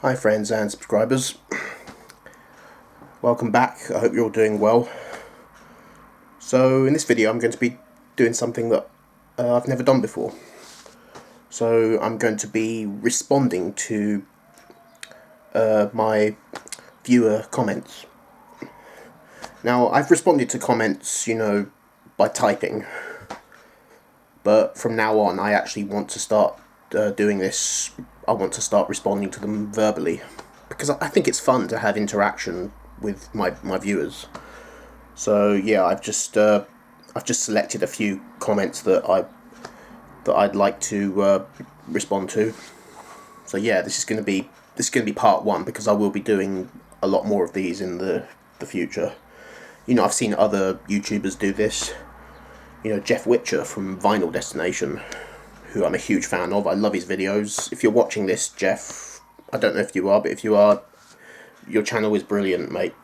Hi friends and subscribers, welcome back. I hope you're all doing well. So in this video I'm going to be doing something that I've never done before. So I'm going to be responding to my viewer comments. Now I've responded to comments, by typing, but from now on I actually want to start doing this. I want to start responding to them verbally, because I think it's fun to have interaction with my viewers. So yeah, I've just selected a few comments that I'd like to respond to. So yeah, this is going to be part one, because I will be doing a lot more of these in the future. I've seen other YouTubers do this. Jeff Witcher from Vinyl Destination, who I'm a huge fan of. I love his videos. If you're watching this, Jeff, I don't know if you are, but if you are, your channel is brilliant, mate.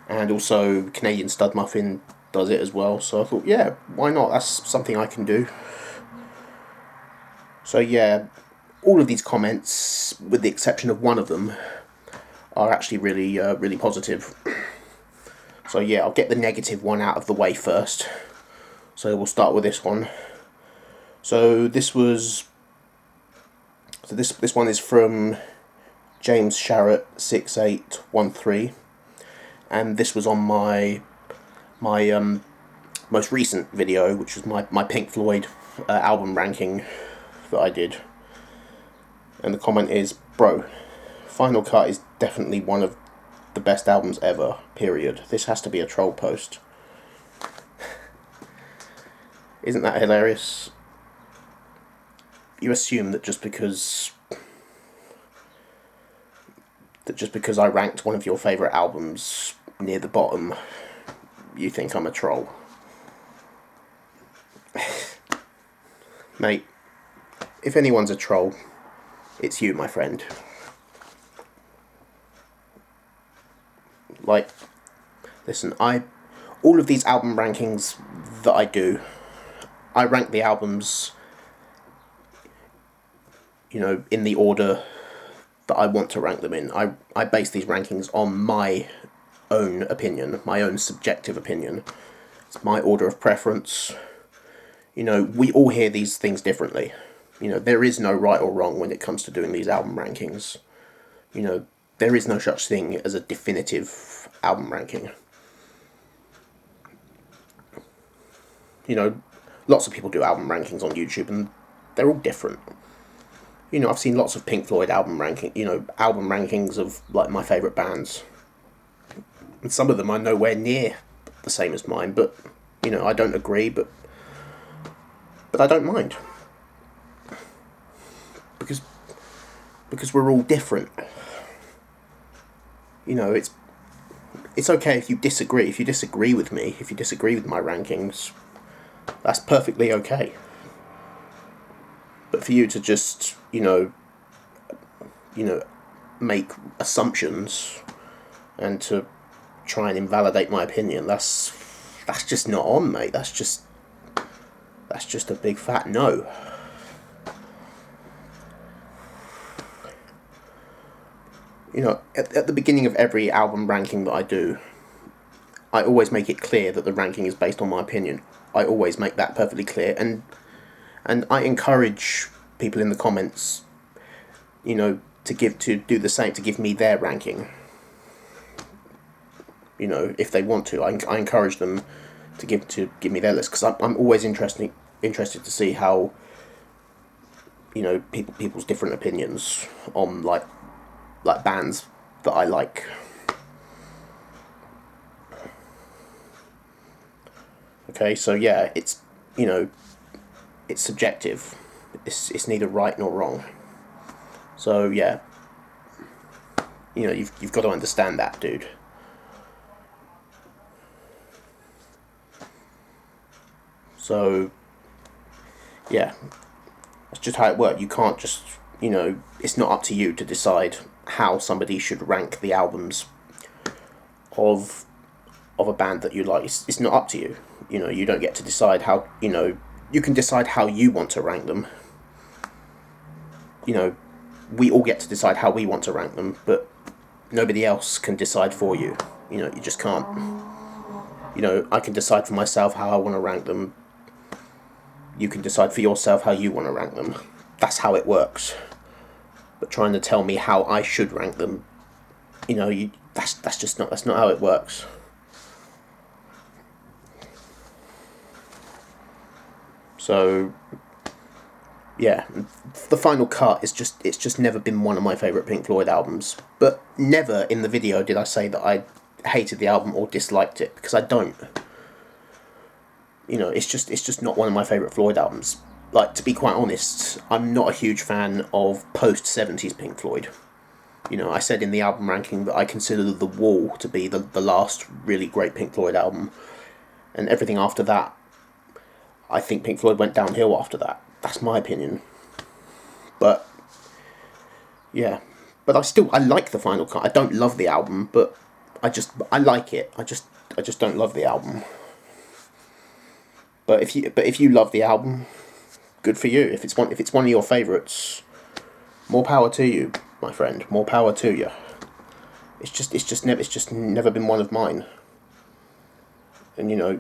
And also Canadian Stud Muffin does it as well, so I thought, yeah, why not? That's something I can do. So yeah, all of these comments, with the exception of one of them, are actually really positive. So yeah, I'll get the negative one out of the way first. So we'll start with this one. So this one is from James Sharrett 6813, and this was on my most recent video, which was my Pink Floyd album ranking that I did. And the comment is, "Bro, Final Cut is definitely one of the best albums ever, period. This has to be a troll post." Isn't that hilarious? You assume that just because I ranked one of your favourite albums near the bottom, you think I'm a troll. Mate, if anyone's a troll, it's you, my friend. Like, listen, all of these album rankings that I do, I rank the albums, in the order that I want to rank them in. I base these rankings on my own opinion, my own subjective opinion. It's my order of preference. We all hear these things differently. There is no right or wrong when it comes to doing these album rankings. There is no such thing as a definitive album ranking. Lots of people do album rankings on YouTube, and they're all different. I've seen lots of Pink Floyd album rankings of, like, my favourite bands. And some of them are nowhere near the same as mine, but, I don't agree, but I don't mind. Because we're all different. It's okay if you disagree. If you disagree with me, if you disagree with my rankings, that's perfectly okay. But for you to just, make assumptions and to try and invalidate my opinion, that's just not on, mate. That's just a big fat no. At the beginning of every album ranking that I do, I always make it clear that the ranking is based on my opinion. I always make that perfectly clear, and I encourage people in the comments, to do the same, to give me their ranking. If they want to, I encourage them to give me their list, because I'm always interested to see how, people's different opinions on like bands that I like. Okay, so yeah, it's subjective. It's neither right nor wrong. So yeah, you've got to understand that, dude. So yeah, that's just how it works. You can't just, it's not up to you to decide how somebody should rank the albums of a band that you like. It's not up to you. You don't get to decide how, you can decide how you want to rank them. we all get to decide how we want to rank them, but nobody else can decide for you. You know, you just can't. You know, I can decide for myself how I want to rank them. You can decide for yourself how you want to rank them. That's how it works. But trying to tell me how I should rank them, you know, that's not how it works. So, yeah, The Final Cut it's just never been one of my favourite Pink Floyd albums. But never in the video did I say that I hated the album or disliked it, because I don't. You know, it's just not one of my favourite Floyd albums. Like, to be quite honest, I'm not a huge fan of post-70s Pink Floyd. You know, I said in the album ranking that I consider The Wall to be the last really great Pink Floyd album. And everything after that, I think Pink Floyd went downhill after that. That's my opinion. But, yeah. But I like The Final Cut. I don't love the album, but I like it. I just don't love the album. But if you love the album, good for you. If it's one of your favourites, more power to you, my friend. More power to you. It's just never been one of mine. And you know,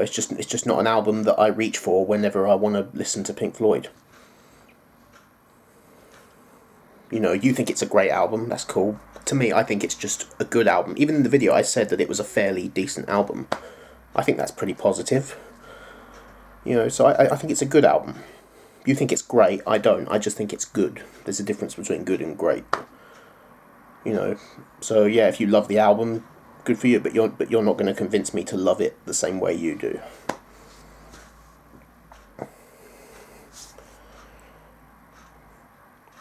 it's just not an album that I reach for whenever I want to listen to Pink Floyd. You know, you think it's a great album, that's cool. To me, I think it's just a good album. Even in the video, I said that it was a fairly decent album. I think that's pretty positive. You know, so I think it's a good album. You think it's great, I don't. I just think it's good. There's a difference between good and great. You know, so yeah, if you love the album, good for you, but you're not going to convince me to love it the same way you do.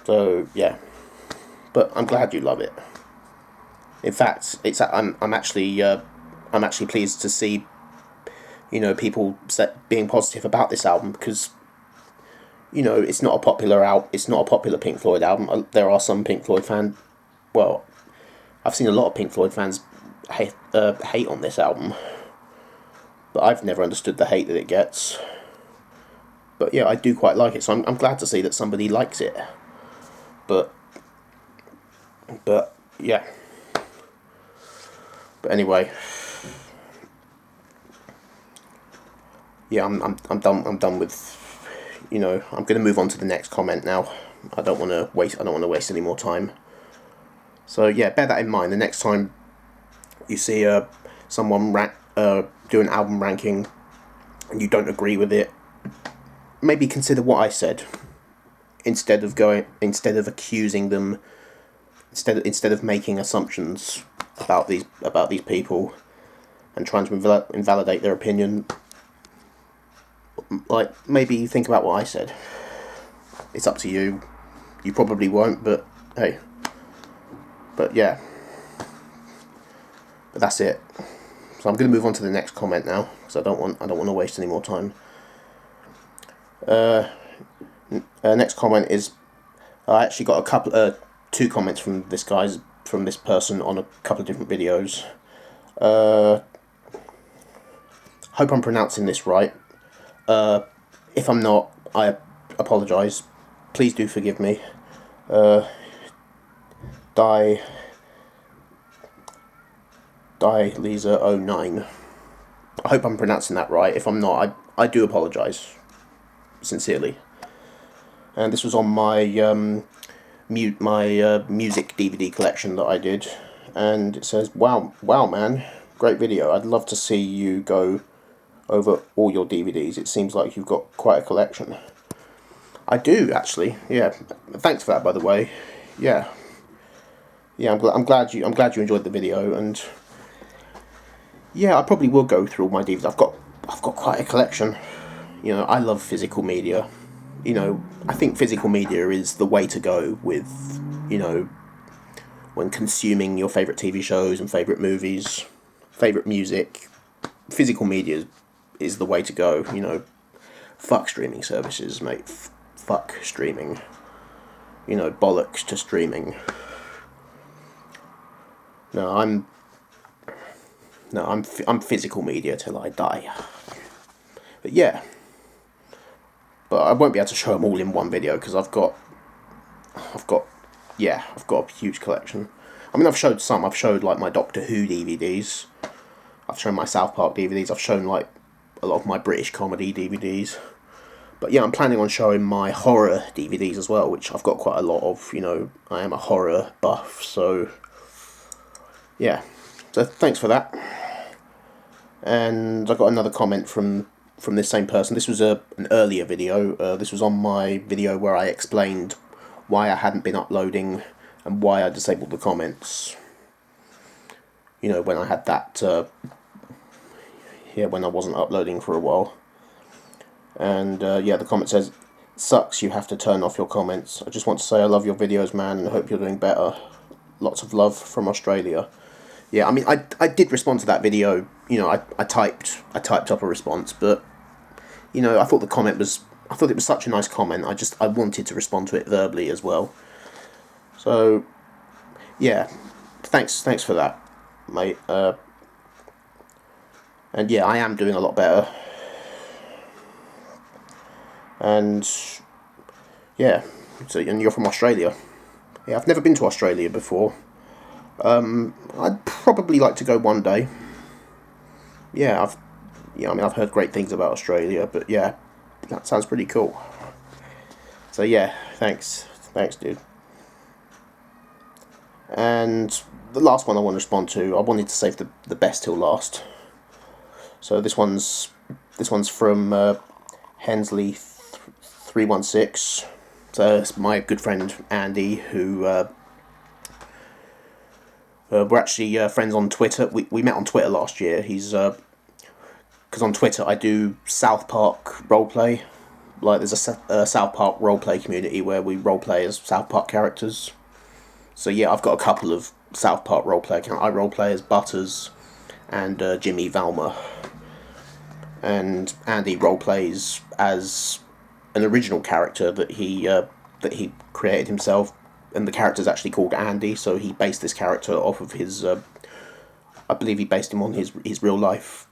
So yeah, but I'm glad you love it. In fact, I'm actually pleased to see, you know, people being positive about this album, because, you know, it's not a popular Pink Floyd album. There are some Pink Floyd fans. Well, I've seen a lot of Pink Floyd fans hate on this album, but I've never understood the hate that it gets. But yeah, I do quite like it, so I'm glad to see that somebody likes it. But yeah. But anyway, yeah, I'm done with, you know, I'm going to move on to the next comment now. I don't want to waste any more time. So yeah, bear that in mind. The next time you see someone do an album ranking and you don't agree with it, maybe consider what I said instead of accusing them, instead of making assumptions about these people and trying to invalidate their opinion. Like, maybe think about what I said. It's up to you. You probably won't, but hey. But yeah. But that's it. So I'm going to move on to the next comment now, because I don't want to waste any more time. Next comment is, I actually got two comments from this person on a couple of different videos. Hope I'm pronouncing this right. If I'm not, I apologise. Please do forgive me. Lisa09. I hope I'm pronouncing that right. If I'm not, I do apologise sincerely. And this was on my music DVD collection that I did, and it says, wow man, great video. I'd love to see you go over all your DVDs. It seems like you've got quite a collection. I do, actually. Yeah, thanks for that, by the way. Yeah, I'm glad you enjoyed the video, and yeah, I probably will go through all my DVDs. I've got quite a collection. You know, I love physical media. You know, I think physical media is the way to go with, you know, when consuming your favourite TV shows and favourite movies, favourite music. Physical media is the way to go, you know. Fuck streaming services, mate. Fuck streaming. You know, bollocks to streaming. No, I'm physical media till I die. But yeah. but I won't be able to show them all in one video because I've got a huge collection. I mean, I've showed some. I've showed like my Doctor Who DVDs. I've shown my South Park DVDs. I've shown like a lot of my British comedy DVDs. But yeah, I'm planning on showing my horror DVDs as well, which I've got quite a lot of. You know, I am a horror buff, so yeah. So thanks for that. And I got another comment from this same person. This was an earlier video. This was on my video where I explained why I hadn't been uploading and why I disabled the comments. You know, when I had that, when I wasn't uploading for a while. And the comment says, "Sucks you have to turn off your comments. I just want to say I love your videos, man, and I hope you're doing better. Lots of love from Australia." Yeah, I mean, I did respond to that video. You know, I typed up a response, but you know, I thought it was such a nice comment. I wanted to respond to it verbally as well. So yeah, thanks for that, mate. And yeah, I am doing a lot better. And yeah, so, and you're from Australia. Yeah, I've never been to Australia before. I'd probably like to go one day. Yeah, I've heard great things about Australia, but yeah, that sounds pretty cool. So yeah, thanks, dude. And the last one I want to respond to, I wanted to save the best till last. So this one's from Hensley316. So it's my good friend Andy, who we're actually friends on Twitter. We met on Twitter last year. He's because on Twitter I do South Park roleplay. Like there's a South Park roleplay community where we roleplay as South Park characters. So yeah, I've got a couple of South Park roleplay accounts. I roleplay as Butters and Jimmy Valmer. And Andy roleplays as an original character that he created himself, and the character's actually called Andy. So he based this character off of his. I believe he based him on his real life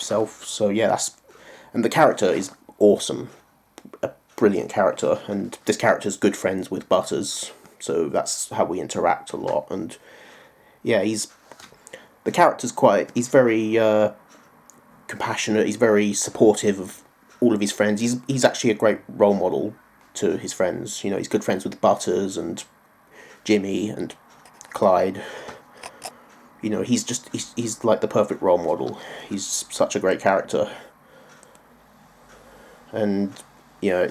self. So yeah, and the character is awesome, a brilliant character, and this character's good friends with Butters. So that's how we interact a lot, and yeah, he's very compassionate. He's very supportive of all of his friends. He's actually a great role model to his friends. You know, he's good friends with Butters and Jimmy and Clyde. You know, he's like the perfect role model. He's such a great character, and you know,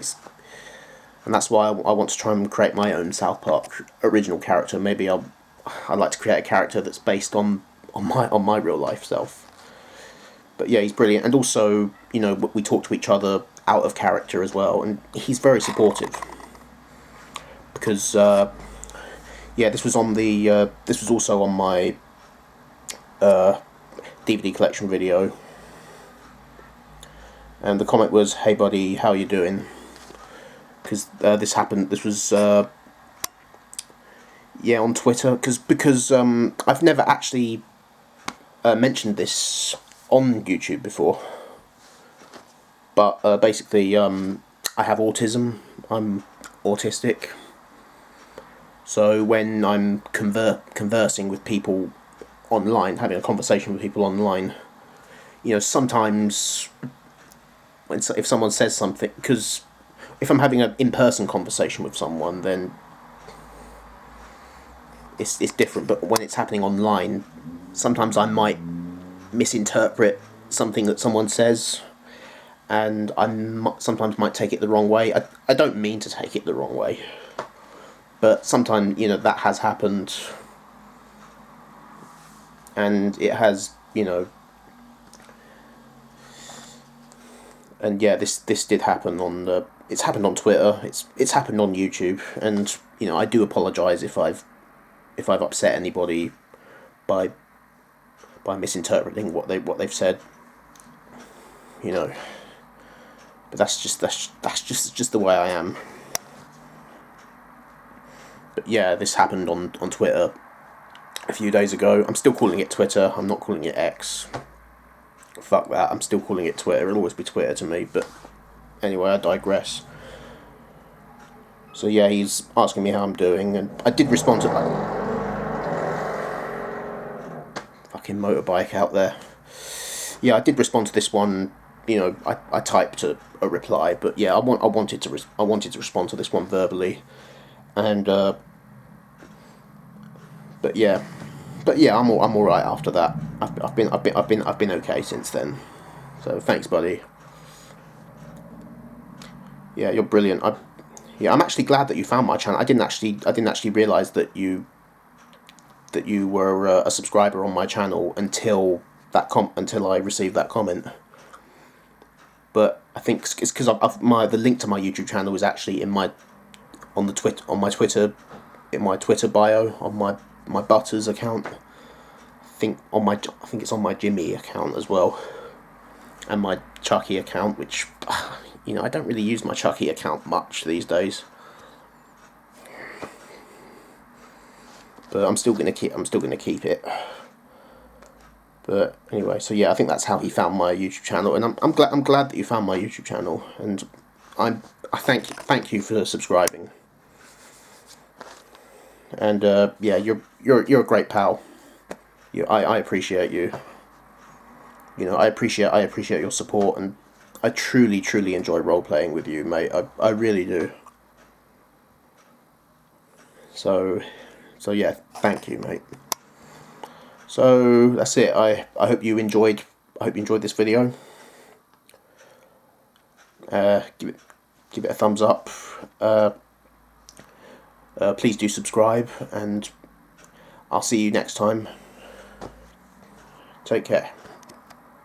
and that's why I want to try and create my own South Park original character. Maybe I'd like to create a character that's based on my real life self. But yeah, he's brilliant, and also, you know, we talk to each other out of character as well, and he's very supportive. Because this was also on my DVD collection video, and the comment was, "Hey buddy, how you doing?" Because this happened. This was on Twitter. Because I've never actually mentioned this on YouTube before, but basically I have autism. I'm autistic, so when I'm conversing with people online, having a conversation with people online, you know, sometimes if someone says something, because if I'm having an in-person conversation with someone, then it's different, but when it's happening online, sometimes I might misinterpret something that someone says, and I sometimes might take it the wrong way. I don't mean to take it the wrong way, but sometimes, you know, that has happened, and it has, you know, and yeah, this did happen it's happened on Twitter, it's happened on YouTube, and you know, I do apologise if I've upset anybody by misinterpreting what they've said, you know. But that's just the way I am. But yeah, this happened on Twitter a few days ago. I'm still calling it Twitter. I'm not calling it X. Fuck that. I'm still calling it Twitter. It'll always be Twitter to me. But anyway, I digress. So yeah, he's asking me how I'm doing, and I did respond to that. Fucking motorbike out there. Yeah, I did respond to this one. You know, I typed a reply, but yeah, I wanted to respond to this one verbally, and but yeah, I'm all right after that. I've been okay since then. So thanks, buddy. Yeah, you're brilliant. I'm actually glad that you found my channel. I didn't actually realize that you were a subscriber on my channel until I received that comment. But I think it's because the link to my YouTube channel is actually in my Twitter, in my Twitter bio on my Butters account. I think it's on my Jimmy account as well, and my Chucky account, which I don't really use my Chucky account much these days. But I'm still gonna keep it. But anyway, so yeah, I think that's how he found my YouTube channel, and I'm glad that you found my YouTube channel, and I thank you for subscribing. And yeah, you're a great pal. I appreciate you. I appreciate your support, and I truly enjoy role playing with you, mate. I really do. So yeah, thank you, mate. So that's it. I hope you enjoyed. I hope you enjoyed this video. Give it a thumbs up. Please do subscribe, and I'll see you next time. Take care.